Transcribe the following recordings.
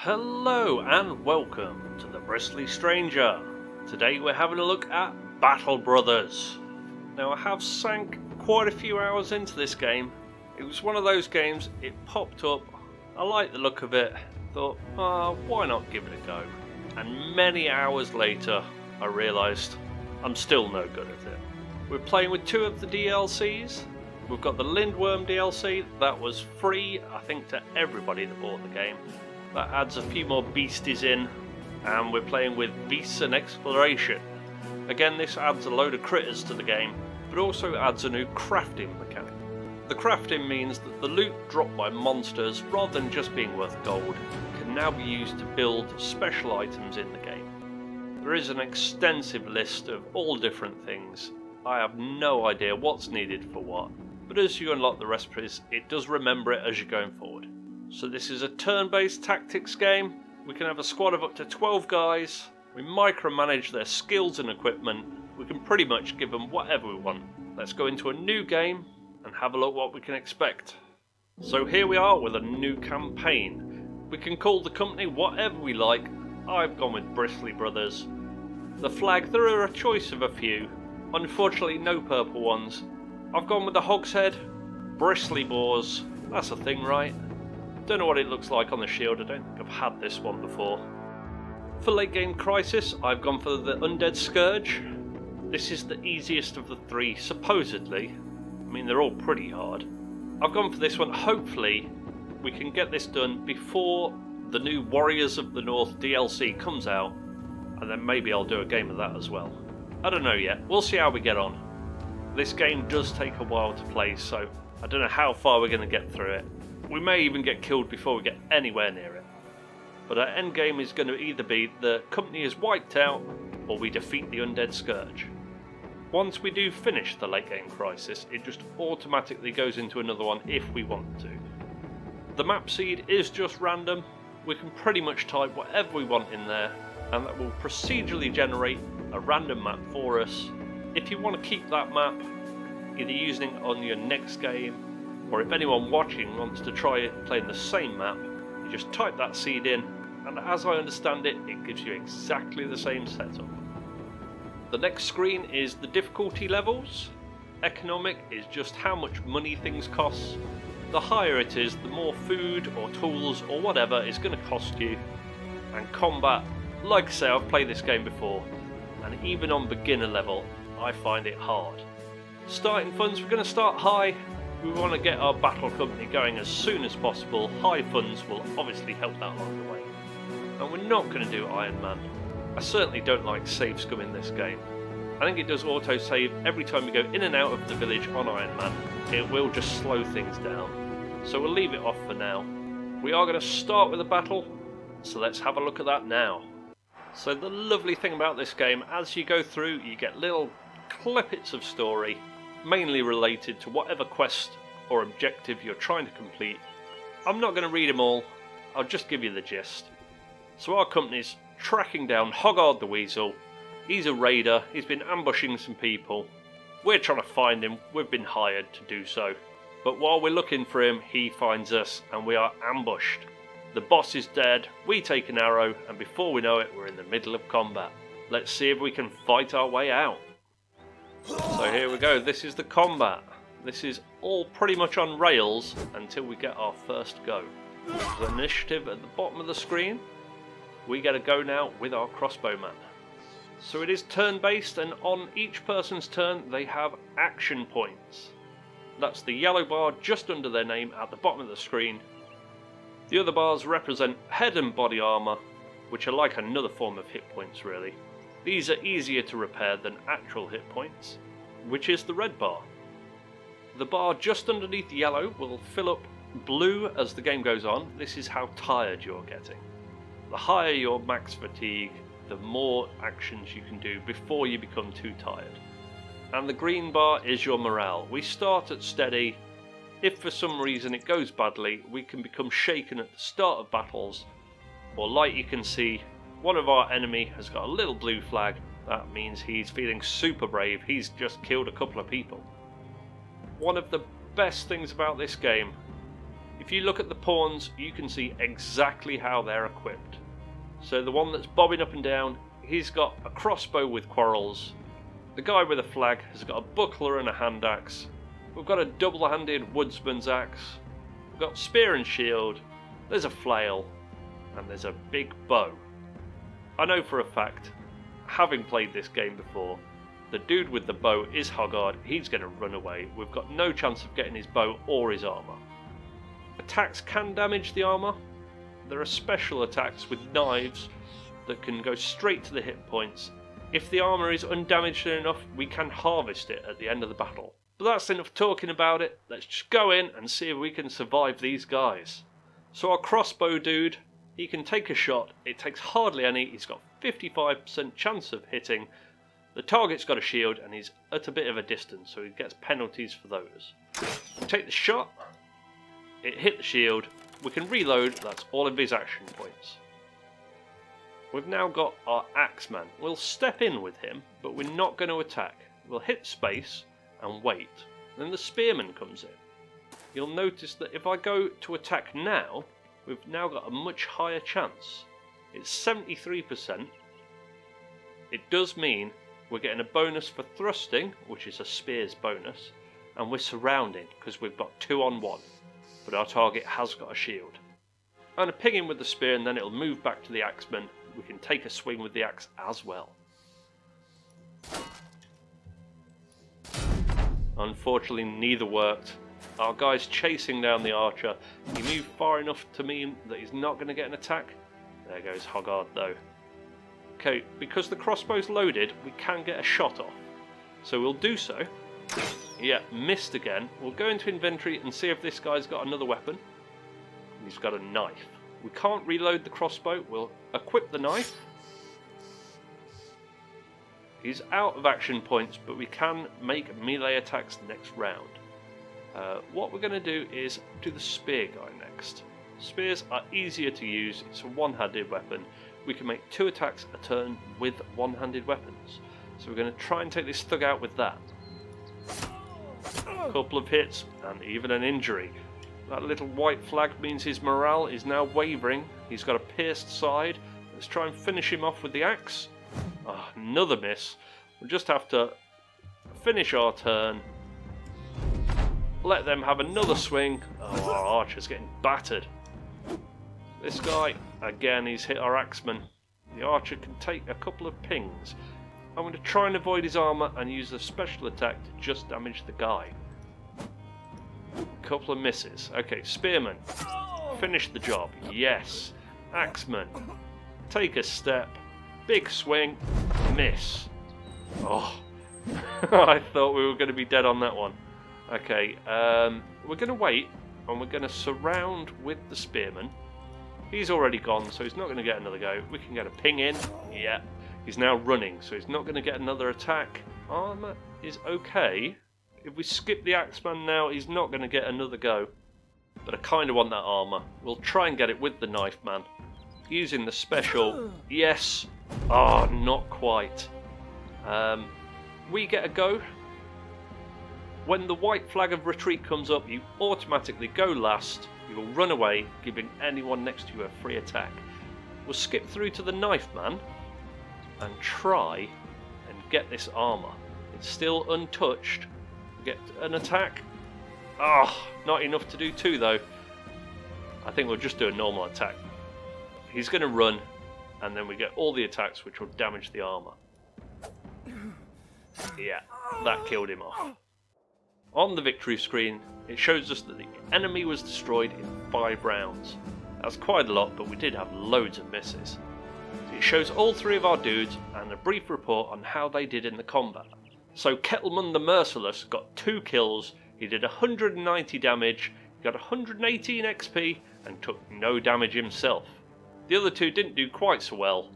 Hello and welcome to the Bristly Stranger. Today we're having a look at Battle Brothers. Now I have sank quite a few hours into this game. It was one of those games, it popped up, I liked the look of it, thought, why not give it a go? And many hours later I realised I'm still no good at it. We're playing with two of the DLCs. We've got the Lindworm DLC, that was free I think to everybody that bought the game. That adds a few more beasties in, and we're playing with Beasts and Exploration. Again, this adds a load of critters to the game, but also adds a new crafting mechanic. The crafting means that the loot dropped by monsters, rather than just being worth gold, can now be used to build special items in the game. There is an extensive list of all different things. I have no idea what's needed for what, but as you unlock the recipes, it does remember it as you're going forward. So this is a turn-based tactics game. We can have a squad of up to 12 guys. We micromanage their skills and equipment. We can pretty much give them whatever we want. Let's go into a new game and have a look what we can expect. So here we are with a new campaign. We can call the company whatever we like. I've gone with Bristly Brothers. The flag, there are a choice of a few. Unfortunately no purple ones. I've gone with the Hogshead. Bristly Boars. That's a thing, right? Don't know what it looks like on the shield, I don't think I've had this one before. For late game crisis, I've gone for the Undead Scourge. This is the easiest of the three, supposedly. I mean, they're all pretty hard. I've gone for this one. Hopefully we can get this done before the new Warriors of the North DLC comes out, and then maybe I'll do a game of that as well. I don't know yet, we'll see how we get on. This game does take a while to play, so I don't know how far we're going to get through it. We may even get killed before we get anywhere near it. But our end game is going to either be the company is wiped out or we defeat the Undead Scourge. Once we do finish the late game crisis, it just automatically goes into another one if we want to. The map seed is just random. We can pretty much type whatever we want in there, and that will procedurally generate a random map for us. If you want to keep that map, either using it on your next game, or if anyone watching wants to try playing the same map, you just type that seed in, and as I understand it, it gives you exactly the same setup. The next screen is the difficulty levels. Economic is just how much money things cost. The higher it is, the more food or tools or whatever is going to cost you. And combat, like I say, I've played this game before, and even on beginner level, I find it hard. Starting funds, we're going to start high. We want to get our battle company going as soon as possible. High funds will obviously help that along the way. And we're not going to do Iron Man. I certainly don't like save scum in this game. I think it does auto save every time we go in and out of the village on Iron Man. It will just slow things down. So we'll leave it off for now. We are going to start with a battle, so let's have a look at that now. So the lovely thing about this game, as you go through, you get little clippets of story, mainly related to whatever quest or objective you're trying to complete. I'm not going to read them all, I'll just give you the gist. So our company's tracking down Hoggard the Weasel. He's a raider, he's been ambushing some people. We're trying to find him, we've been hired to do so. But while we're looking for him, he finds us and we are ambushed. The boss is dead, we take an arrow, and before we know it, we're in the middle of combat. Let's see if we can fight our way out. So here we go, this is the combat. This is all pretty much on rails until we get our first go. There's initiative at the bottom of the screen. We get a go now with our crossbowman. So it is turn based, and on each person's turn they have action points. That's the yellow bar just under their name at the bottom of the screen. The other bars represent head and body armour, which are like another form of hit points really. These are easier to repair than actual hit points, which is the red bar. The bar just underneath yellow will fill up blue as the game goes on. This is how tired you're getting. The higher your max fatigue, the more actions you can do before you become too tired. And the green bar is your morale. We start at steady. If for some reason it goes badly, we can become shaken at the start of battles, or like you can see, one of our enemy has got a little blue flag. That means he's feeling super brave. He's just killed a couple of people. One of the best things about this game If you look at the pawns, you can see exactly how they're equipped. So the one that's bobbing up and down, he's got a crossbow with quarrels. The guy with a flag has got a buckler and a hand axe. We've got a double-handed woodsman's axe. We've got spear and shield. There's a flail. And there's a big bow. I know for a fact, having played this game before, the dude with the bow is Hoggard. He's going to run away. We've got no chance of getting his bow or his armour. Attacks can damage the armour. There are special attacks with knives that can go straight to the hit points. If the armour is undamaged enough, we can harvest it at the end of the battle. But that's enough talking about it. Let's just go in and see if we can survive these guys. So our crossbow dude, he can take a shot. It takes hardly any. He's got 55% chance of hitting. The target's got a shield and he's at a bit of a distance, so he gets penalties for those. We take the shot. It hit the shield. We can reload. That's all of his action points. We've now got our axeman. We'll step in with him, but we're not going to attack. We'll hit space and wait. Then the spearman comes in. You'll notice that if I go to attack now, we've now got a much higher chance. It's 73%. It does mean we're getting a bonus for thrusting, which is a spear's bonus, and we're surrounding because we've got 2 on 1. But our target has got a shield. I'm going to ping him with the spear and then it'll move back to the axeman. We can take a swing with the axe as well. Unfortunately, neither worked. Our guy's chasing down the archer. He moved far enough to mean that he's not going to get an attack. There goes Hoggard though. Okay, because the crossbow's loaded, we can get a shot off. So we'll do so. Yeah, missed again. We'll go into inventory and see if this guy's got another weapon. He's got a knife. We can't reload the crossbow. We'll equip the knife. He's out of action points, but we can make melee attacks next round. What we're going to do is do the spear guy next. Spears are easier to use. It's a one-handed weapon. We can make 2 attacks a turn with one-handed weapons. So we're going to try and take this thug out with that. A couple of hits and even an injury. That little white flag means his morale is now wavering. He's got a pierced side. Let's try and finish him off with the axe. Oh, another miss. We'll just have to finish our turn. Let them have another swing. Oh, our archer's getting battered. This guy, again, he's hit our axeman. The archer can take a couple of pings. I'm going to try and avoid his armour and use the special attack to just damage the guy. Couple of misses. Okay, spearman. Finish the job. Yes. Axeman. Take a step. Big swing. Miss. Oh. I thought we were going to be dead on that one. Okay, we're going to wait and we're going to surround with the spearman. He's already gone, so he's not going to get another go. We can get a ping in. Yeah. He's now running, so he's not going to get another attack. Armour is okay. If we skip the axeman now, he's not going to get another go. But I kind of want that armour. We'll try and get it with the knife man. Using the special. Yes. Oh, not quite. We get a go. When the white flag of retreat comes up, you automatically go last. You will run away, giving anyone next to you a free attack. We'll skip through to the knife man and try and get this armour. It's still untouched. Get an attack. Ah, not enough to do 2 though. I think we'll just do a normal attack. He's going to run, and then we get all the attacks which will damage the armour. Yeah, that killed him off. On the victory screen, it shows us that the enemy was destroyed in 5 rounds. That's quite a lot, but we did have loads of misses. So it shows all 3 of our dudes and a brief report on how they did in the combat. So Kettleman the Merciless got 2 kills, he did 190 damage, he got 118 XP and took no damage himself. The other 2 didn't do quite so well.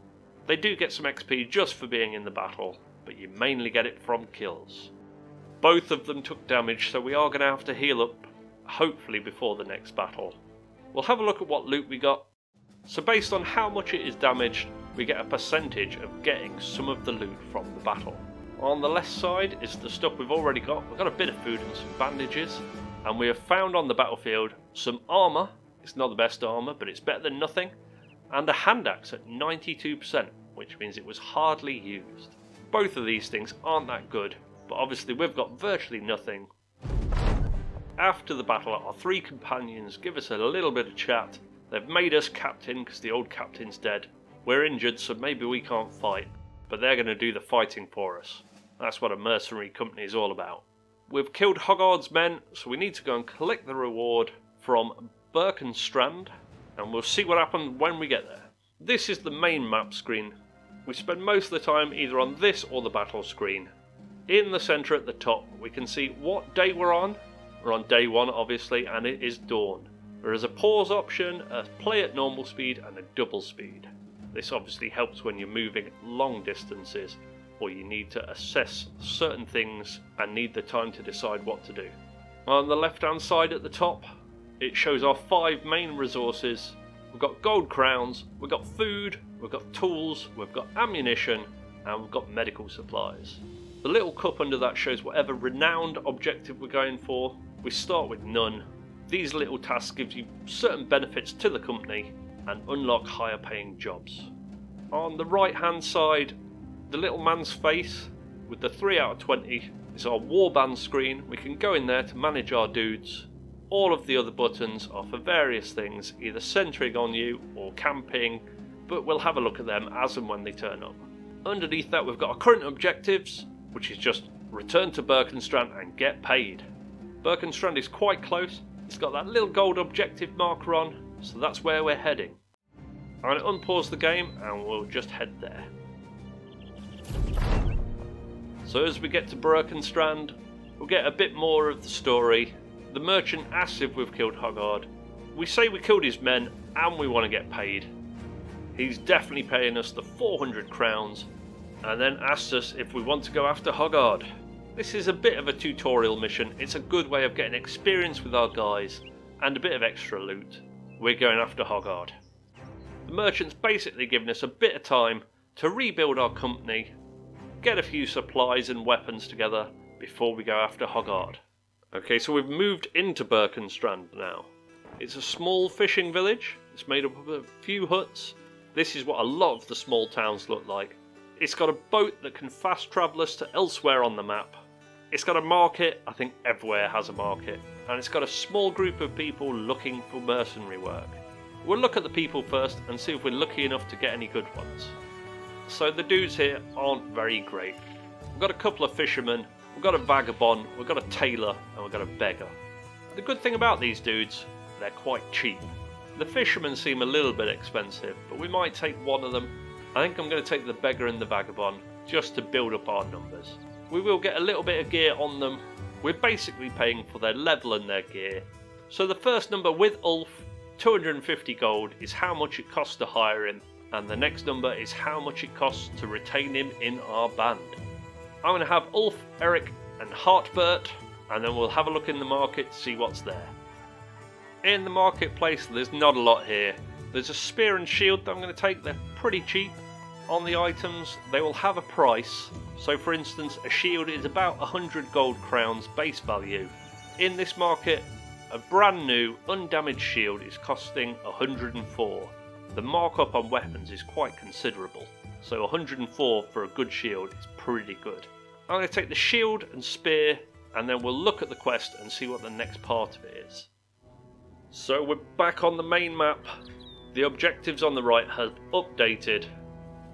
They do get some XP just for being in the battle, but you mainly get it from kills. Both of them took damage, so we are going to have to heal up, hopefully before the next battle. We'll have a look at what loot we got. So based on how much it is damaged, we get a percentage of getting some of the loot from the battle. On the left side is the stuff we've already got. We've got a bit of food and some bandages. and we have found on the battlefield some armour. It's not the best armour, but it's better than nothing, and a hand axe at 92%, which means it was hardly used. Both of these things aren't that good, but obviously we've got virtually nothing. After the battle, our 3 companions give us a little bit of chat. They've made us captain because the old captain's dead. We're injured, so maybe we can't fight, but they're going to do the fighting for us. That's what a mercenary company is all about. We've killed Hoggard's men, so we need to go and collect the reward from Berkenstrand, and we'll see what happens when we get there. This is the main map screen. We spend most of the time either on this or the battle screen. In the centre at the top, we can see what day we're on. We're on day 1 obviously, and it is dawn. There is a pause option, a play at normal speed and a double speed. This obviously helps when you're moving long distances or you need to assess certain things and need the time to decide what to do. On the left hand side at the top, it shows our 5 main resources. We've got gold crowns, we've got food, we've got tools, we've got ammunition, and we've got medical supplies. The little cup under that shows whatever renowned objective we're going for. We start with none. These little tasks give you certain benefits to the company and unlock higher paying jobs. On the right hand side, the little man's face with the 3 out of 20 is our warband screen. We can go in there to manage our dudes. All of the other buttons are for various things, either centering on you or camping, but we'll have a look at them as and when they turn up. Underneath that we've got our current objectives, which is just return to Berkenstrand and get paid. Berkenstrand is quite close. It's got that little gold objective marker on, so that's where we're heading. I'm going to unpause the game and we'll just head there. So as we get to Berkenstrand, we'll get a bit more of the story. The merchant asks if we've killed Hoggard. We say we killed his men and we want to get paid. He's definitely paying us the 400 crowns and then asks us if we want to go after Hoggard. This is a bit of a tutorial mission. It's a good way of getting experience with our guys and a bit of extra loot. We're going after Hoggard. The merchant's basically given us a bit of time to rebuild our company, get a few supplies and weapons together before we go after Hoggard. Okay, so we've moved into Berkenstrand now. It's a small fishing village. It's made up of a few huts. This is what a lot of the small towns look like. It's got a boat that can fast travel us to elsewhere on the map. It's got a market. I think everywhere has a market. And it's got a small group of people looking for mercenary work. We'll look at the people first and see if we're lucky enough to get any good ones. So the dudes here aren't very great. We've got a couple of fishermen, we've got a vagabond, we've got a tailor, and we've got a beggar. The good thing about these dudes, they're quite cheap. The fishermen seem a little bit expensive, but we might take one of them. I think I'm going to take the beggar and the vagabond just to build up our numbers. We will get a little bit of gear on them. We're basically paying for their level and their gear. So the first number with Ulf, 250 gold, is how much it costs to hire him, and the next number is how much it costs to retain him in our band. I'm going to have Ulf, Eric and Hartbert, and then we'll have a look in the market to see what's there. In the marketplace there's not a lot here. There's a spear and shield that I'm going to take. They're pretty cheap. On the items they will have a price. So for instance a shield is about 100 gold crowns base value. In this market a brand new undamaged shield is costing 104. The markup on weapons is quite considerable. So 104 for a good shield is pretty good. I'm going to take the shield and spear and then we'll look at the quest and see what the next part of it is. So we're back on the main map. The objectives on the right have updated.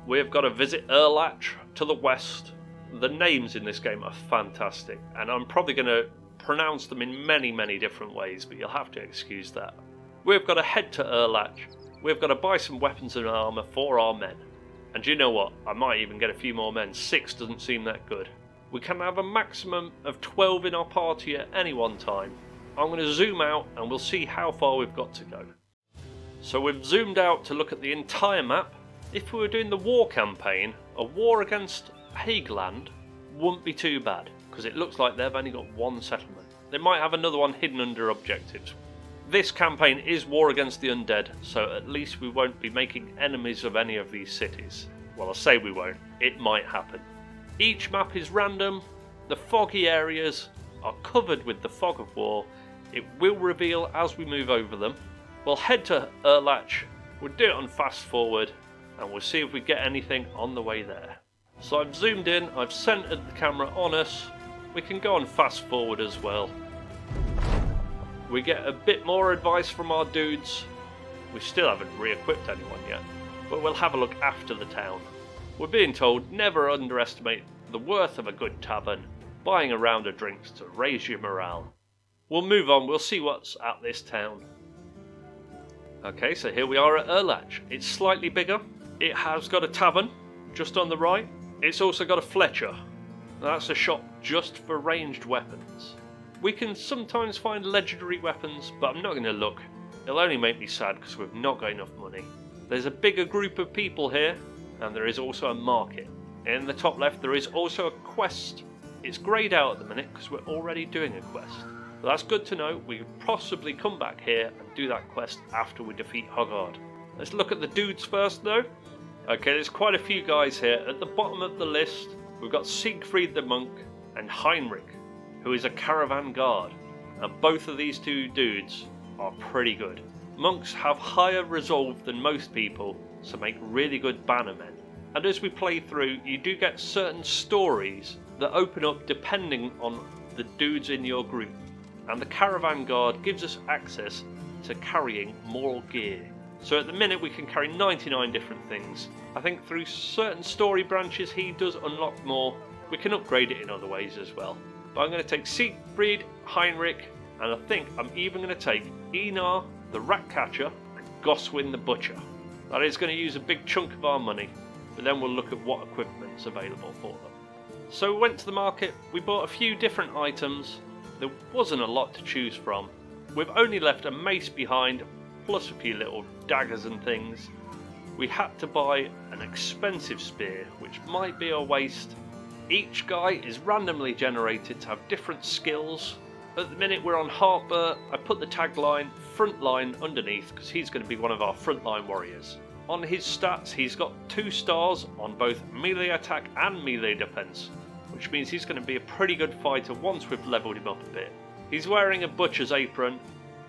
We've got to visit Erlach to the west. The names in this game are fantastic and I'm probably going to pronounce them in many different ways, but you'll have to excuse that. We've got to head to Erlach. We've got to buy some weapons and armour for our men. And you know what? I might even get a few more men. 6 doesn't seem that good. We can have a maximum of 12 in our party at any one time. I'm going to zoom out and we'll see how far we've got to go. So we've zoomed out to look at the entire map. If we were doing the war campaign, a war against Hageland wouldn't be too bad, because it looks like they've only got one settlement. They might have another one hidden under objectives. This campaign is war against the undead, so at least we won't be making enemies of any of these cities. Well, I say we won't, it might happen. Each map is random, the foggy areas are covered with the fog of war, It will reveal as we move over them. We'll head to Erlach, we'll do it on fast forward, and we'll see if we get anything on the way there. So I've zoomed in, I've centered the camera on us. We can go on fast forward as well. We get a bit more advice from our dudes. We still haven't re-equipped anyone yet, but we'll have a look after the town. We're being told never underestimate the worth of a good tavern, buying a round of drinks to raise your morale. We'll move on, we'll see what's at this town. Okay, so here we are at Erlach. It's slightly bigger. It has got a tavern just on the right. It's also got a Fletcher. That's a shop just for ranged weapons. We can sometimes find legendary weapons, but I'm not going to look. It'll only make me sad because we've not got enough money. There's a bigger group of people here, and there is also a market. In the top left there is also a quest. It's greyed out at the minute because we're already doing a quest. But that's good to know. We could possibly come back here and do that quest after we defeat Hoggard. Let's look at the dudes first though. Okay, there's quite a few guys here. At the bottom of the list we've got Siegfried the monk and Heinrich, who is a caravan guard. And both of these two dudes are pretty good. Monks have higher resolve than most people, so make really good bannermen. And as we play through, you do get certain stories that open up depending on the dudes in your group. And the caravan guard gives us access to carrying more gear. So at the minute we can carry 99 different things. I think through certain story branches he does unlock more. We can upgrade it in other ways as well. But I'm going to take Siegfried, Heinrich, and I think I'm even going to take Einar the rat catcher and Goswin the butcher. That is going to use a big chunk of our money, but then we'll look at what equipment's available for them. So we went to the market, we bought a few different items. There wasn't a lot to choose from. We've only left a mace behind, plus a few little daggers and things. We had to buy an expensive spear, which might be a waste. Each guy is randomly generated to have different skills. At the minute we're on Harper. I put the tagline frontline underneath because he's going to be one of our frontline warriors. On his stats he's got 2 stars on both melee attack and melee defense, which means he's going to be a pretty good fighter once we've leveled him up a bit. He's wearing a butcher's apron.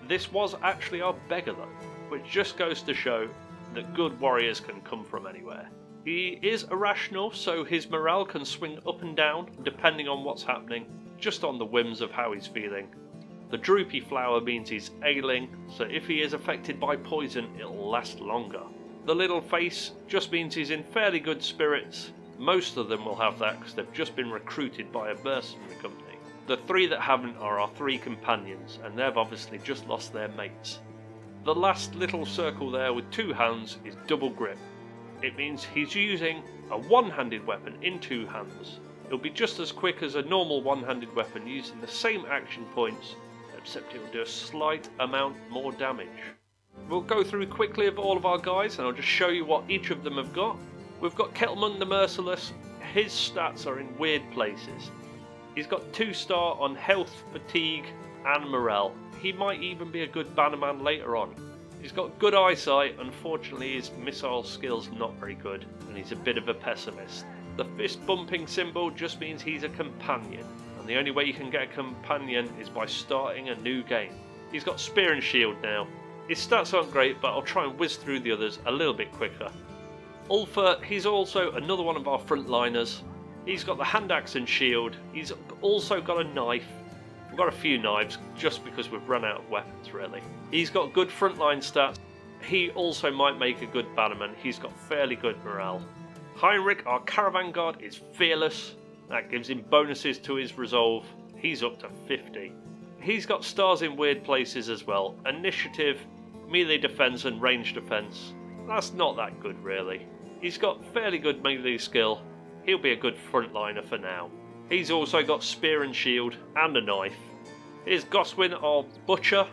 This was actually our beggar though, which just goes to show that good warriors can come from anywhere. He is irrational, so his morale can swing up and down depending on what's happening, just on the whims of how he's feeling. The droopy flower means he's ailing, so if he is affected by poison it'll last longer. The little face just means he's in fairly good spirits. Most of them will have that because they've just been recruited by a mercenary company. The 3 that haven't are our 3 companions, and they've obviously just lost their mates. The last little circle there with 2 hands is double grip. It means he's using a one-handed weapon in 2 hands. It'll be just as quick as a normal one-handed weapon using the same action points, except it will do a slight amount more damage. We'll go through quickly of all of our guys and I'll just show you what each of them have got. We've got Kettleman the Merciless. His stats are in weird places. He's got 2 star on health, fatigue and morale. He might even be a good bannerman later on. He's got good eyesight, unfortunately his missile skill's not very good and he's a bit of a pessimist. The fist bumping symbol just means he's a companion, and the only way you can get a companion is by starting a new game. He's got spear and shield now. His stats aren't great, but I'll try and whiz through the others a little bit quicker. Ulfa, he's also another one of our frontliners. He's got the hand axe and shield. He's also got a knife. We've got a few knives just because we've run out of weapons really. He's got good frontline stats. He also might make a good bannerman. He's got fairly good morale. Heinrich, our caravan guard, is fearless. That gives him bonuses to his resolve. He's up to 50. He's got stars in weird places as well. Initiative, melee defense and range defense. That's not that good really. He's got fairly good melee skill. He'll be a good frontliner for now. He's also got spear and shield and a knife. Here's Goswin, our butcher.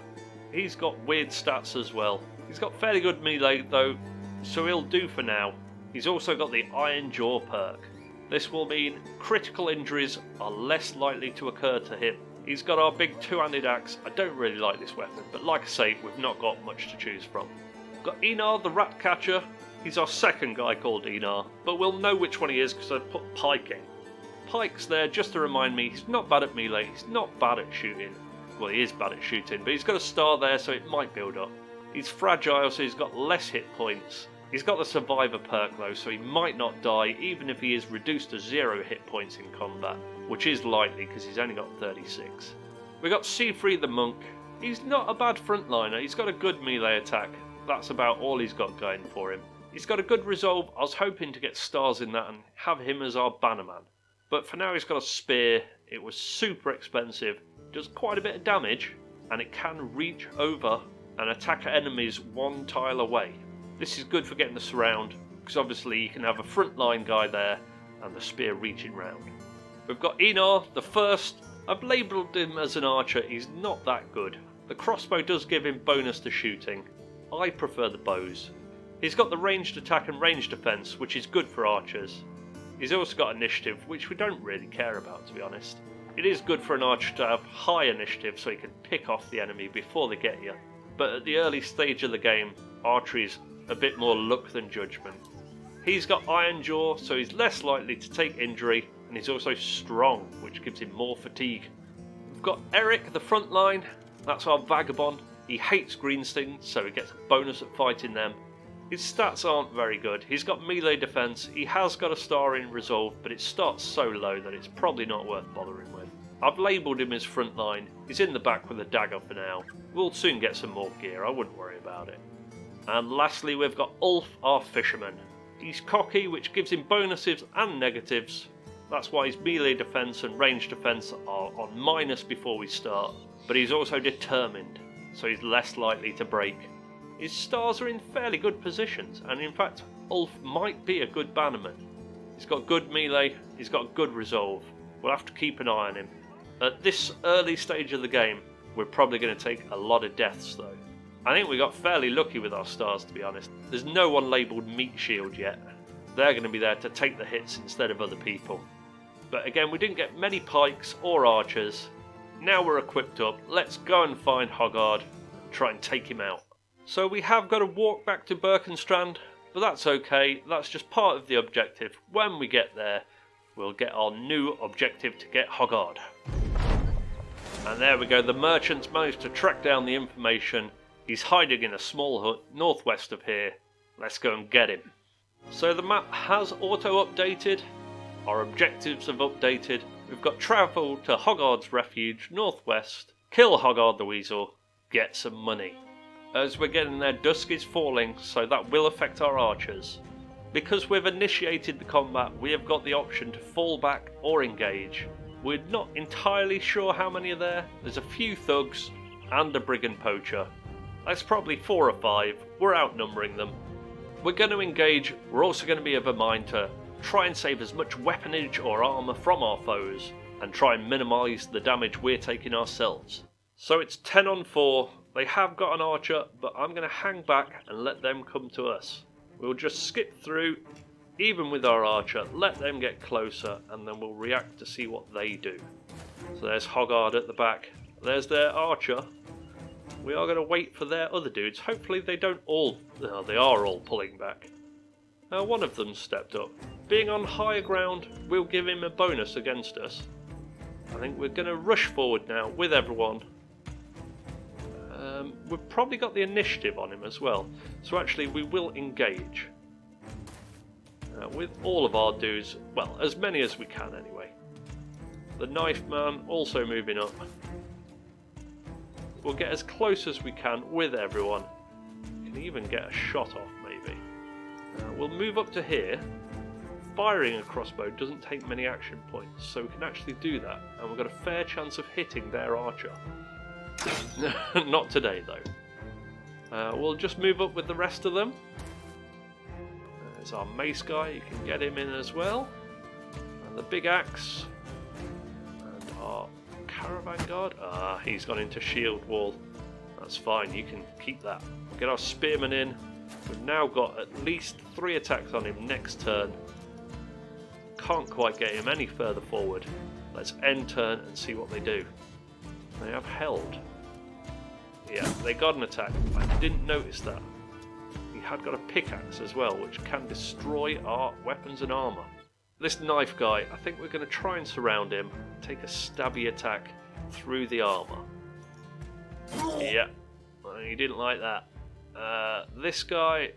He's got weird stats as well. He's got fairly good melee though, so he'll do for now. He's also got the Iron Jaw perk. This will mean critical injuries are less likely to occur to him. He's got our big 2-handed axe. I don't really like this weapon, but like I say, we've not got much to choose from. We've got Einar the rat catcher. He's our second guy called Einar, but we'll know which one he is because I put Pike in. Pike's there just to remind me he's not bad at melee, he's not bad at shooting, Well, he is bad at shooting, but he's got a star there, so it might build up. He's fragile, so he's got less hit points. He's got the survivor perk though, so he might not die even if he is reduced to 0 hit points in combat, which is likely because he's only got 36. We got C3 the monk. He's not a bad frontliner, he's got a good melee attack. That's about all he's got going for him. He's got a good resolve. I was hoping to get stars in that and have him as our bannerman. But for now he's got a spear. It was super expensive, does quite a bit of damage, and it can reach over and attack enemies 1 tile away. This is good for getting the surround, because obviously you can have a frontline guy there and the spear reaching round. We've got Enar, the first. I've labelled him as an archer. He's not that good. The crossbow does give him bonus to shooting. I prefer the bows. He's got the ranged attack and ranged defence, which is good for archers. He's also got initiative, which we don't really care about, to be honest. It is good for an archer to have high initiative so he can pick off the enemy before they get you. But at the early stage of the game, archery's a bit more luck than judgment. He's got iron jaw, so he's less likely to take injury, and he's also strong, which gives him more fatigue. We've got Eric, the front line. That's our vagabond. He hates green stings, so he gets a bonus at fighting them. His stats aren't very good. He's got melee defense. He has got a star in resolve, but it starts so low that it's probably not worth bothering with. I've labelled him as frontline. He's in the back with a dagger for now. We'll soon get some more gear, I wouldn't worry about it. And lastly we've got Ulf, our fisherman. He's cocky, which gives him bonuses and negatives. That's why his melee defense and range defense are on minus before we start. But he's also determined, so he's less likely to break. His stars are in fairly good positions, and in fact Ulf might be a good bannerman. He's got good melee, he's got good resolve. We'll have to keep an eye on him. At this early stage of the game, we're probably going to take a lot of deaths though. I think we got fairly lucky with our stars, to be honest. There's no one labelled meat shield yet. They're going to be there to take the hits instead of other people. But again, we didn't get many pikes or archers. Now we're equipped up, let's go and find Hoggard and try and take him out. So we have got to walk back to Berkenstrand, but that's okay, that's just part of the objective. When we get there, we'll get our new objective to get Hoggard. And there we go, the merchant's managed to track down the information. He's hiding in a small hut northwest of here. Let's go and get him. So the map has auto-updated, our objectives have updated. We've got travel to Hoggard's refuge northwest, kill Hoggard the weasel, get some money. As we're getting there, dusk is falling, so that will affect our archers. Because we've initiated the combat, we have got the option to fall back or engage. We're not entirely sure how many are there. There's a few thugs and a brigand poacher. That's probably 4 or 5. We're outnumbering them. We're going to engage. We're also going to be of a mind to try and save as much weaponage or armour from our foes and try and minimise the damage we're taking ourselves. So it's 10 on 4. They have got an archer, but I'm going to hang back and let them come to us. We'll just skip through, even with our archer, let them get closer, and then we'll react to see what they do. So there's Hoggard at the back. There's their archer. We are going to wait for their other dudes. Hopefully they don't all... No, they are all pulling back. Now one of them stepped up. Being on higher ground will give him a bonus against us. I think we're going to rush forward now with everyone. We've probably got the initiative on him as well, so actually we will engage with all of our dudes, well, as many as we can anyway. The knife man also moving up. We'll get as close as we can with everyone. We can even get a shot off maybe. We'll move up to here. Firing a crossbow doesn't take many action points, so we can actually do that, and we've got a fair chance of hitting their archer. Not today though. We'll just move up with the rest of them. There's our mace guy, you can get him in as well. And the big axe. And our caravan guard. He's gone into shield wall. That's fine, you can keep that. Get our spearman in. We've now got at least 3 attacks on him next turn. Can't quite get him any further forward. Let's end turn and see what they do. They have held. Yeah, they got an attack. I didn't notice that. He had got a pickaxe as well, which can destroy our weapons and armour. This knife guy, I think we're going to try and surround him, take a stabby attack through the armour. Yeah, he didn't like that. This guy,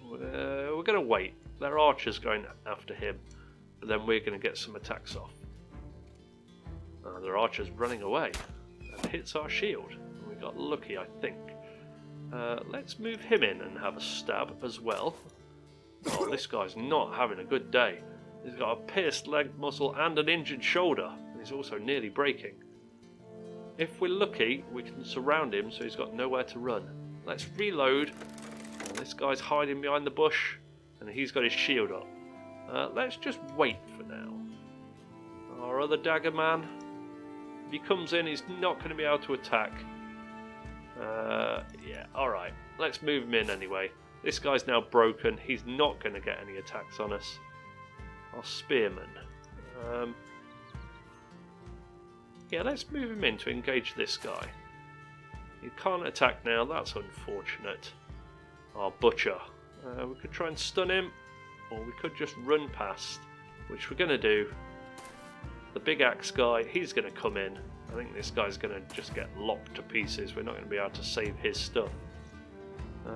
we're going to wait. Their archer's going after him, but then we're going to get some attacks off. Their archer's running away and hits our shield. We got lucky, I think. Let's move him in and have a stab as well. Oh, this guy's not having a good day. He's got a pierced leg muscle and an injured shoulder, and he's also nearly breaking. If we're lucky, we can surround him so he's got nowhere to run. Let's reload. This guy's hiding behind the bush, and he's got his shield up. Let's just wait for now. Our other dagger man, if he comes in, he's not going to be able to attack. Yeah, alright. Let's move him in anyway. This guy's now broken. He's not going to get any attacks on us. Our spearman. Yeah, let's move him in to engage this guy. He can't attack now. That's unfortunate. Our butcher. We could try and stun him, or we could just run past, which we're going to do. The big axe guy, he's going to come in. I think this guy's going to just get locked to pieces. We're not going to be able to save his stuff.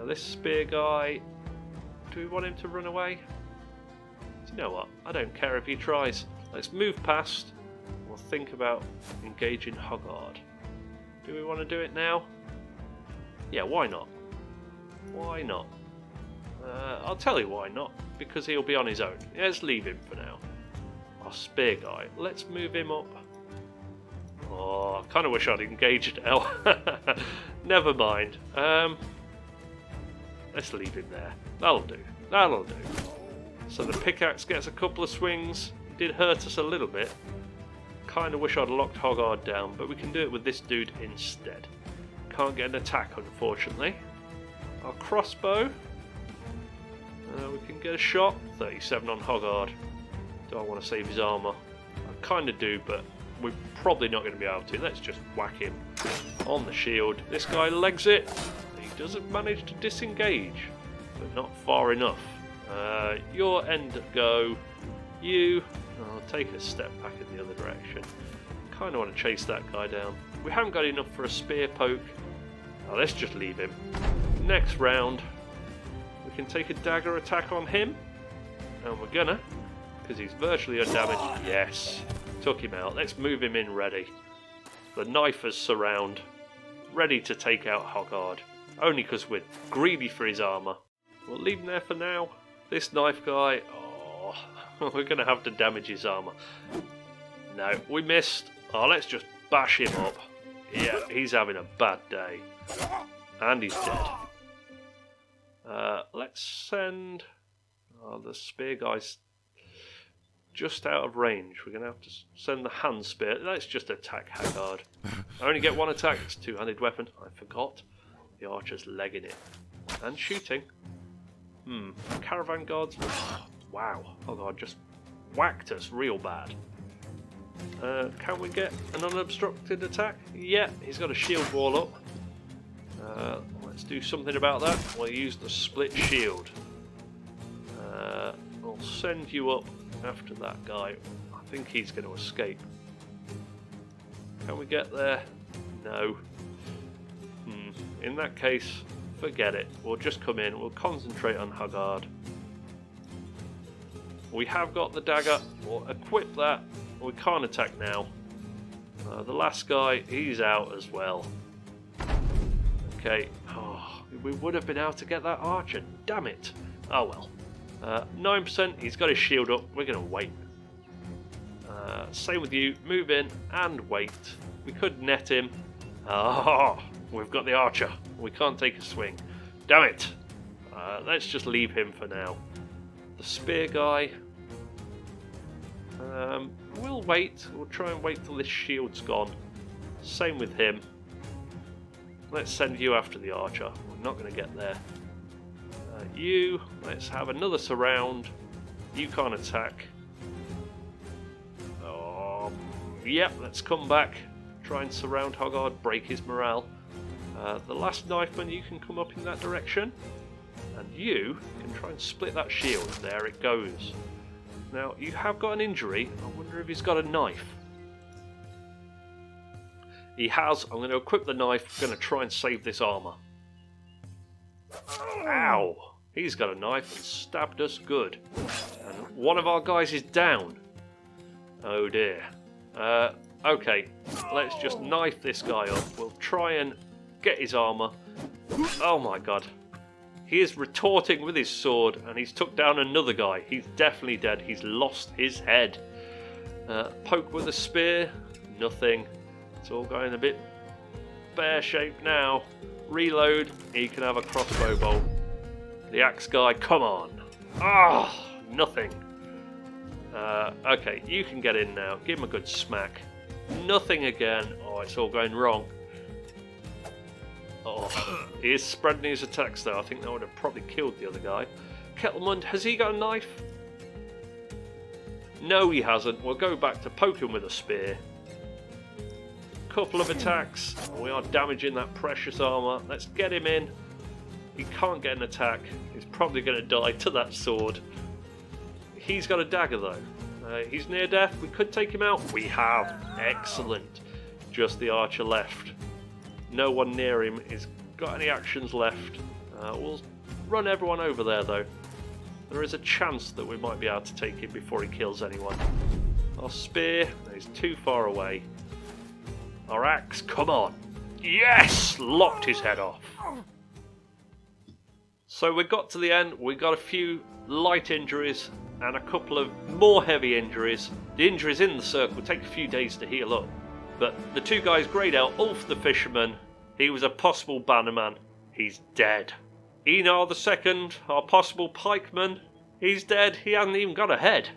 This spear guy, do we want him to run away? You know what? I don't care if he tries. Let's move past. We'll think about engaging Hoggard. Do we want to do it now? Yeah, why not? Why not? I'll tell you why not. Because he'll be on his own. Yeah, let's leave him for now. Our spear guy. Let's move him up. Oh, I kind of wish I'd engaged now. Never mind. Let's leave him there. That'll do. That'll do. So the pickaxe gets a couple of swings. It did hurt us a little bit. Kind of wish I'd locked Hoggard down, but we can do it with this dude instead. Can't get an attack, unfortunately. Our crossbow. We can get a shot. 37 on Hoggard. Do I want to save his armour? I kind of do, but we're probably not going to be able to. Let's just whack him on the shield. This guy legs it. He doesn't manage to disengage, but not far enough. Your end go. You. I'll take a step back in the other direction. Kind of want to chase that guy down. We haven't got enough for a spear poke. Oh, let's just leave him. Next round, we can take a dagger attack on him. And we're gonna, because he's virtually undamaged. Yes. Took him out. Let's move him in ready. The knifers surround. Ready to take out Hoggard. Only because we're greedy for his armour. We'll leave him there for now. This knife guy, oh, we're going to have to damage his armour. No, we missed. Oh, let's just bash him up. Yeah, he's having a bad day. And he's dead. Let's send... Oh, the spear guy's just out of range. We're going to have to send the hand spear. Let's just attack Hoggard. I only get one attack. It's a two-handed weapon. I forgot. The archer's legging it. And shooting. Caravan guards. Wow. Hoggard just whacked us real bad. Can we get an unobstructed attack? Yeah, he's got a shield wall up. Let's do something about that. We'll use the split shield. I'll send you up after that guy. I think he's going to escape. Can we get there? No. In that case, forget it. We'll just come in. We'll concentrate on Hoggard. We have got the dagger. We'll equip that. We can't attack now. The last guy, he's out as well. Okay. Oh, we would have been able to get that archer. Damn it. Oh well. 9%. He's got his shield up. We're going to wait. Same with you. Move in and wait. We could net him. Oh, we've got the archer. We can't take a swing. Damn it. Let's just leave him for now. The spear guy. We'll wait. We'll try and wait till this shield's gone. Same with him. Let's send you after the archer. We're not going to get there. You. Let's have another surround. You can't attack. Yep, let's come back. Try and surround Hoggard, break his morale. The last knifeman, you can come up in that direction. And you can try and split that shield. There it goes. Now, you have got an injury. I wonder if he's got a knife. He has. I'm going to equip the knife. I'm going to try and save this armour. Ow! He's got a knife and stabbed us good. And one of our guys is down. Oh dear. Okay, let's just knife this guy up. We'll try and get his armour. Oh my god. He is retorting with his sword and he's took down another guy. He's definitely dead. He's lost his head. Poke with a spear. Nothing. It's all going a bit pear-shaped now. Reload. He can have a crossbow bolt. The axe guy, come on. Ah, nothing. Okay, you can get in now. Give him a good smack. Nothing again. Oh, it's all going wrong. Oh, he is spreading his attacks though. I think that would have probably killed the other guy. Kettlemund, has he got a knife? No, he hasn't. We'll go back to poke him with a spear. Couple of attacks. We are damaging that precious armour. Let's get him in. He can't get an attack. He's probably going to die to that sword. He's got a dagger though. He's near death. We could take him out. We have. Excellent. Just the archer left. No one near him has got any actions left. We'll run everyone over there though. There is a chance that we might be able to take him before he kills anyone. Our spear is too far away. Our axe, come on. Yes! Locked his head off. So we got to the end. We got a few light injuries and a couple of more heavy injuries. The injuries in the circle take a few days to heal up. But the two guys greyed out Ulf the fisherman. He was a possible bannerman. He's dead. Enar the second, our possible pikeman. He's dead. He hasn't even got a head.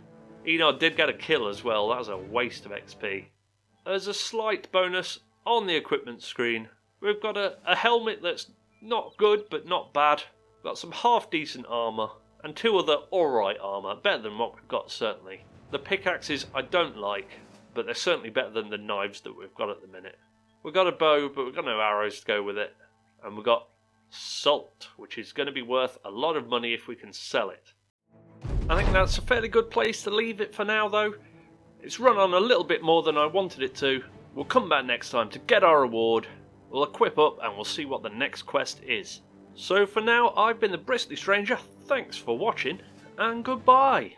Enar did get a kill as well. That was a waste of XP. As a slight bonus on the equipment screen, we've got a helmet that's not good but not bad. We've got some half decent armour and two other alright armour. Better than what we've got certainly. The pickaxes I don't like, but they're certainly better than the knives that we've got at the minute. We've got a bow, but we've got no arrows to go with it. And we've got salt, which is going to be worth a lot of money if we can sell it. I think that's a fairly good place to leave it for now though. It's run on a little bit more than I wanted it to. We'll come back next time to get our reward. We'll equip up and we'll see what the next quest is. So for now, I've been the Bristly Stranger. Thanks for watching and goodbye.